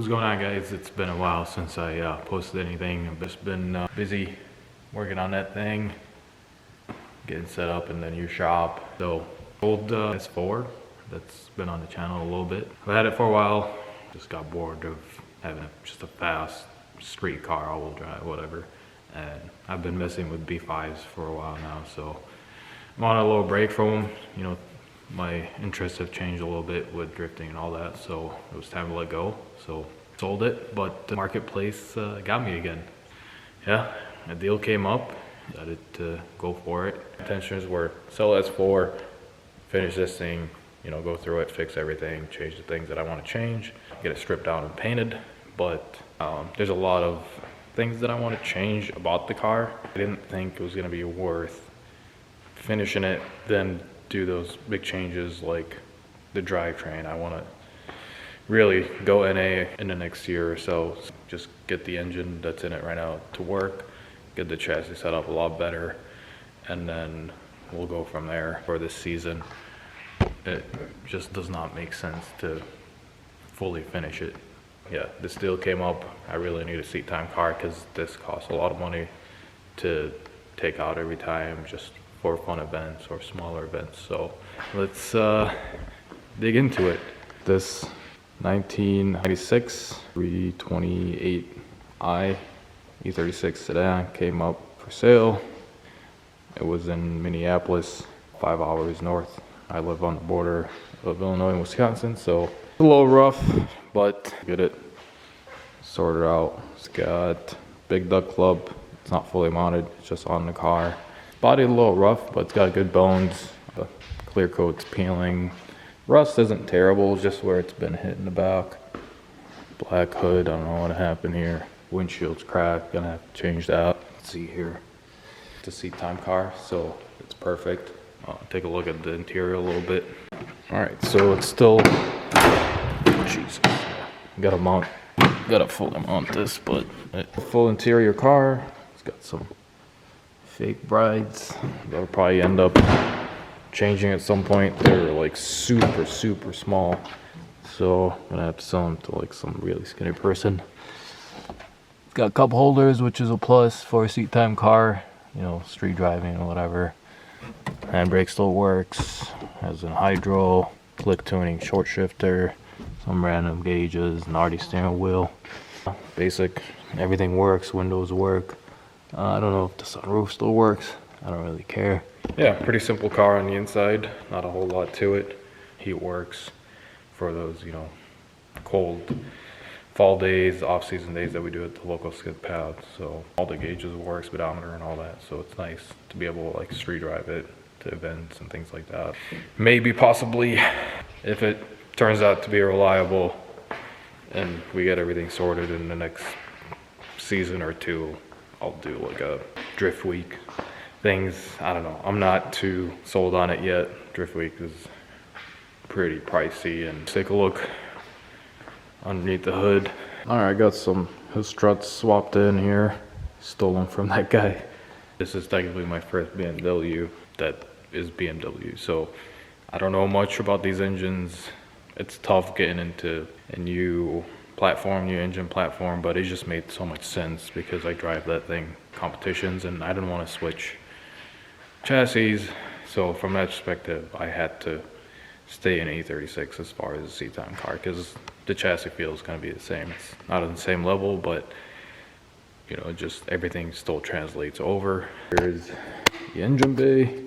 What's going on, guys? It's been a while since I posted anything. I've just been busy working on that thing, getting set up in the new shop. So old S4 that's been on the channel a little bit. I've had it for a while, just got bored of having just a fast street car, all-wheel drive, whatever. And I've been messing with B5s for a while now, so I'm on a little break from them. You know, my interests have changed a little bit with drifting and all that, so it was time to let go. So sold it, but the marketplace got me again. Yeah, a deal came up, decided to go for it. Intentions were sell S4, finish this thing, you know, go through it, fix everything, change the things that I want to change, get it stripped down and painted. But there's a lot of things that I want to change about the car. I didn't think it was going to be worth finishing it, then do those big changes like the drivetrain. I want to really go NA in the next year or so. Just get the engine that's in it right now to work, get the chassis set up a lot better, and then we'll go from there. For this season, it just does not make sense to fully finish it. Yeah, this deal came up. I really need a seat time car because this costs a lot of money to take out every time, just for fun events or smaller events. So let's dig into it. This 1996 328i E36 sedan came up for sale. It was in Minneapolis, 5 hours north. I live on the border of Illinois and Wisconsin, so it's a little rough, but get it sorted out. It's got big duck club. It's not fully mounted, it's just on the car. Body a little rough, but it's got good bones. The clear coat's peeling. Rust isn't terrible, just where it's been hit in the back. Black hood, I don't know what happened here. Windshield's cracked, gonna have to change that. Let's see here. It's a seat time car, so it's perfect. Take a look at the interior a little bit. Alright, so it's still, Jesus, gotta fully mount this, but a full interior car. It's got some fake brides that'll probably end up changing at some point. They're like super small, so I'm gonna have to sell them to like some really skinny person. It's got cup holders, which is a plus for a seat time car, you know, street driving or whatever. Handbrake still works, has a hydro, click tuning, short shifter, some random gauges, an RD steering wheel. Basic, everything works, windows work. I don't know if the sunroof still works. I don't really care. Yeah, pretty simple car on the inside. Not a whole lot to it. Heat works for those, you know, cold fall days, off-season days that we do at the local skid pad. So all the gauges work, speedometer and all that. So it's nice to be able to like street drive it to events and things like that. Maybe, possibly, if it turns out to be reliable and we get everything sorted in the next season or two, I'll do like a drift week things. I don't know, I'm not too sold on it yet. Drift week is pretty pricey. And take a look underneath the hood. Alright, I got his struts swapped in here, stolen from that guy. This is technically my first BMW that is BMW, so I don't know much about these engines. It's tough getting into a new engine platform, but it just made so much sense because I drive that thing competitions and I didn't want to switch chassis. So from that perspective, I had to stay in E36 as far as a seat time car because the chassis feel is going to be the same. It's not on the same level, but you know, just everything still translates over. Here's the engine bay,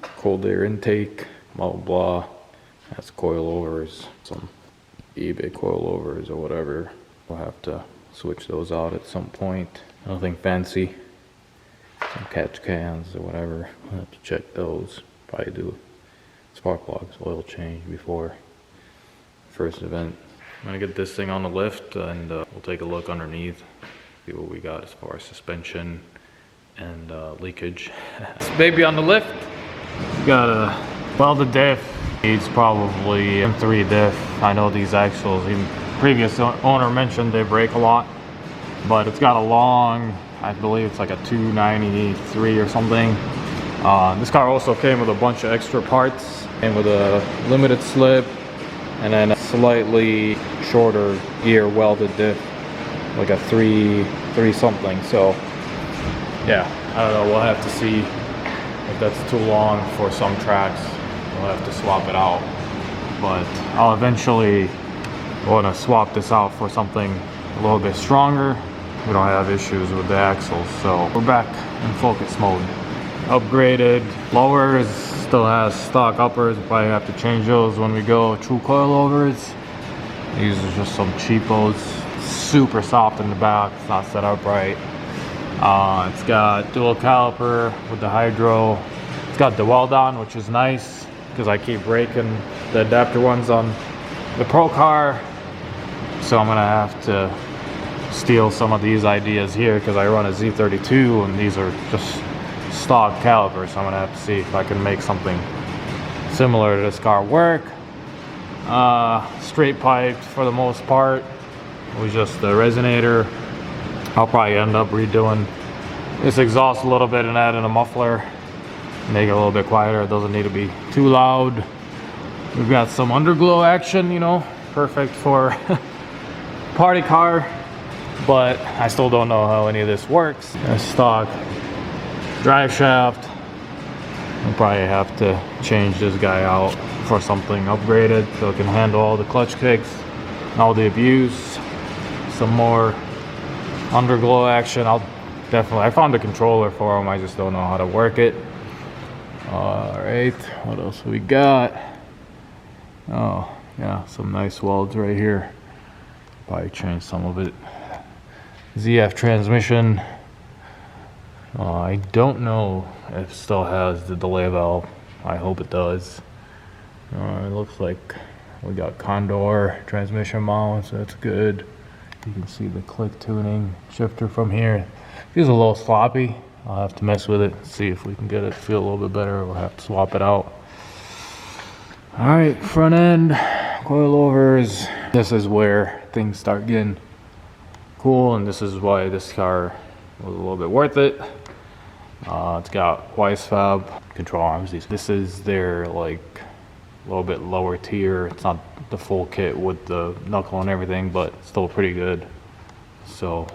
cold air intake, blah blah blah. That's coilovers, some eBay coilovers or whatever. We'll have to switch those out at some point. Nothing fancy. Some catch cans or whatever. I'll have to check those. Probably do spark plugs, oil change before first event. I'm gonna get this thing on the lift and we'll take a look underneath, see what we got as far as suspension and leakage. This baby on the lift. Got the diff. It's probably M3 diff. I know these axles, even previous owner mentioned they break a lot, but it's got a long, I believe it's like a 293 or something. This car also came with a bunch of extra parts and with a limited slip, and then a slightly shorter gear welded diff, like a 3 something. So yeah, I don't know, we'll have to see if that's too long for some tracks. We'll have to swap it out, but I'll eventually want to swap this out for something a little bit stronger. We don't have issues with the axles, so we're back in focus mode. Upgraded lowers, still has stock uppers. We'll probably have to change those when we go true coilovers. These are just some cheapos. Super soft in the back, it's not set up right. It's got dual caliper with the hydro. It's got the weld on, which is nice because I keep breaking the adapter ones on the Pro car. So I'm gonna have to steal some of these ideas here because I run a Z32 and these are just stock calipers. So I'm gonna have to see if I can make something similar to this car work. Straight piped for the most part. It was just the resonator. I'll probably end up redoing this exhaust a little bit and adding a muffler, make it a little bit quieter. It doesn't need to be too loud. We've got some underglow action, you know, perfect for party car, but I still don't know how any of this works. A stock drive shaft. I'll probably have to change this guy out for something upgraded so it can handle all the clutch kicks, all the abuse. Some more underglow action. I found a controller for them, I just don't know how to work it. All right, what else we got? Oh yeah, some nice welds right here. Probably change some of it. ZF transmission. I don't know if it still has the delay valve. I hope it does. It looks like we got Condor transmission mount, so that's good. You can see the click tuning shifter from here. It's a little sloppy. I'll have to mess with it, see if we can get it to feel a little bit better. We'll have to swap it out. All right, front end, coilovers. This is where things start getting cool, and this is why this car was a little bit worth it. It's got Weissfab control arms. This is their like a little bit lower tier. It's not the full kit with the knuckle and everything, but still pretty good. So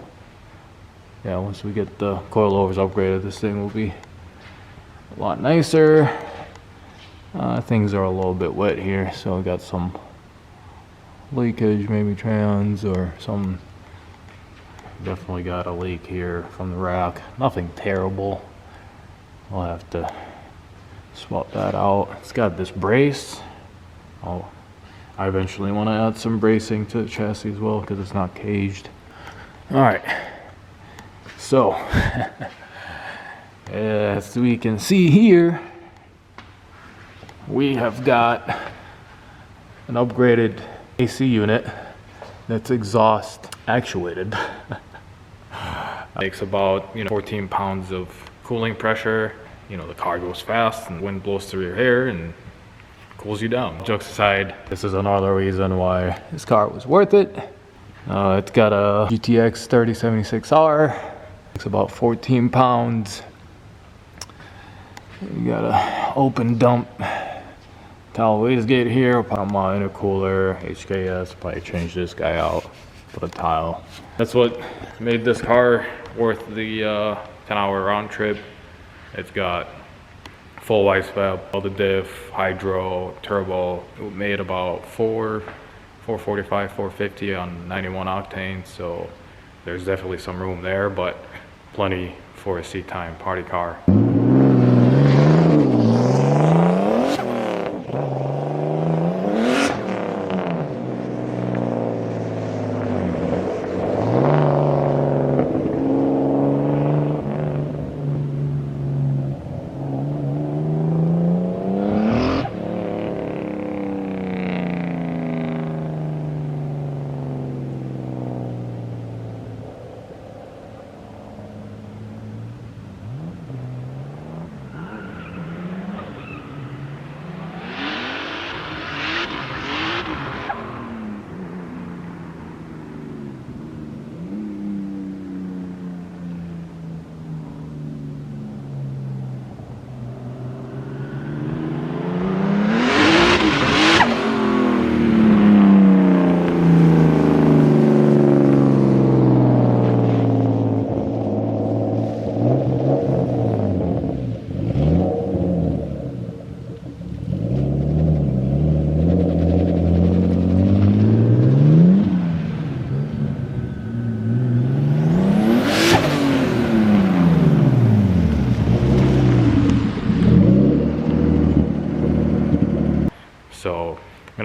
yeah, once we get the coilovers upgraded, this thing will be a lot nicer. Things are a little bit wet here, so I got some leakage, maybe trans or some. Definitely got a leak here from the rack. Nothing terrible. I'll have to swap that out. It's got this brace. I eventually want to add some bracing to the chassis as well because it's not caged. All right. So, as we can see here, we have got an upgraded AC unit that's exhaust actuated. Takes about 14 pounds of cooling pressure. The car goes fast and wind blows through your hair and cools you down. Jokes aside, this is another reason why this car was worth it. It's got a GTX 3076R. Takes about 14 pounds. You got a open dump towel wastegate here. Put on my intercooler, HKS. Probably change this guy out. Put a tile. That's what made this car worth the 10-hour round trip. It's got full Weissfab, all the diff, hydro, turbo. It made about 445, 450 on 91 octane. So there's definitely some room there, but plenty for a seat time party car.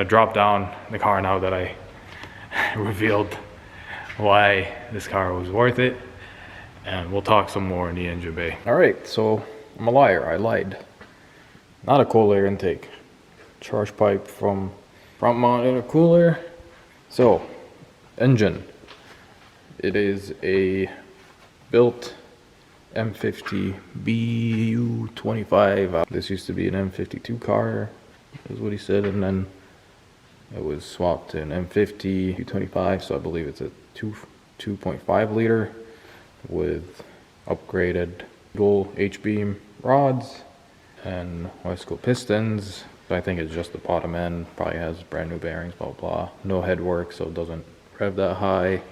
gonna drop down the car now that I revealed why this car was worth it, and we'll talk some more in the engine bay. All right, so I'm a liar, I lied. Not a cool air intake. Charge pipe from front mounted cooler. So, engine. It is a built M50 BU25. This used to be an M52 car, is what he said, and then it was swapped to an M50 U25, so I believe it's a 2.5 liter with upgraded dual H-beam rods and Wesco pistons. I think it's just the bottom end, probably has brand new bearings, blah blah. No head work, so it doesn't rev that high.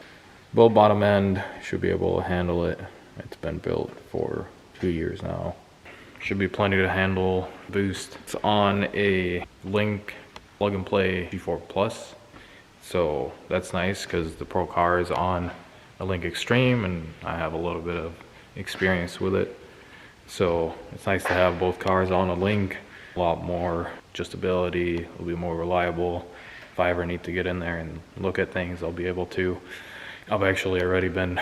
Both bottom end, should be able to handle it. It's been built for 2 years now. Should be plenty to handle boost. It's on a Link plug and play G4 Plus, so that's nice because the Pro car is on a Link Extreme and I have a little bit of experience with it. So it's nice to have both cars on a Link. A lot more adjustability, will be more reliable. If I ever need to get in there and look at things, I'll be able to. I've actually already been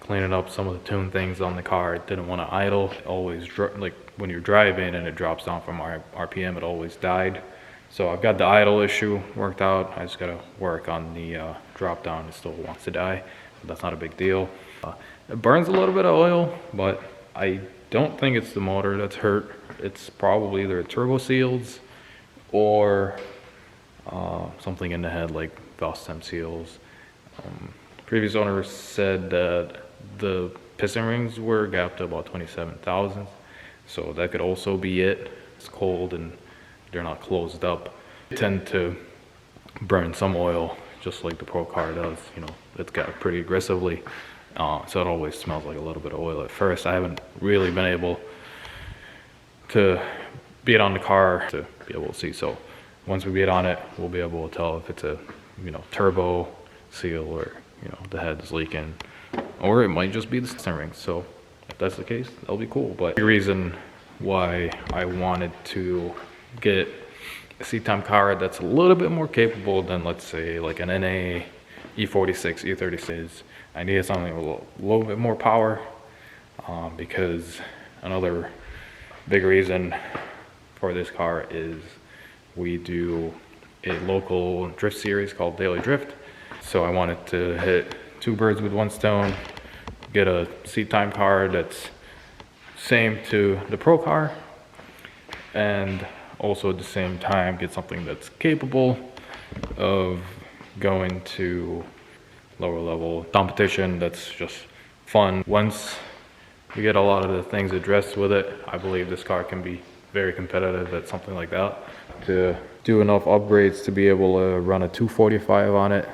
cleaning up some of the tune things on the car. I didn't want to idle. Always, like when you're driving and it drops down from RPM, it always died. So I've got the idle issue worked out. I just got to work on the drop down. It still wants to die, but that's not a big deal. It burns a little bit of oil, but I don't think it's the motor that's hurt. It's probably either turbo seals or something in the head like valve stem seals. Previous owner said that the piston rings were gapped to about 27 thousandths, so that could also be it. It's cold and they're not closed up. They tend to burn some oil just like the Pro car does. You know, it's got pretty aggressively, so it always smells like a little bit of oil at first. I haven't really been able to beat on the car to be able to see. So once we beat on it, we'll be able to tell if it's a, you know, turbo seal or, you know, the head's leaking, or it might just be the piston rings. So if that's the case, that'll be cool. But the reason why I wanted to get a seat-time car that's a little bit more capable than, let's say, like an NA E46, E36, I needed something with a little bit more power, because another big reason for this car is we do a local drift series called Daily Drift. So I wanted to hit two birds with one stone, get a seat time car that's same to the Pro car, and also at the same time get something that's capable of going to lower level competition that's just fun. Once we get a lot of the things addressed with it, I believe this car can be very competitive at something like that. To do enough upgrades to be able to run a 245 on it,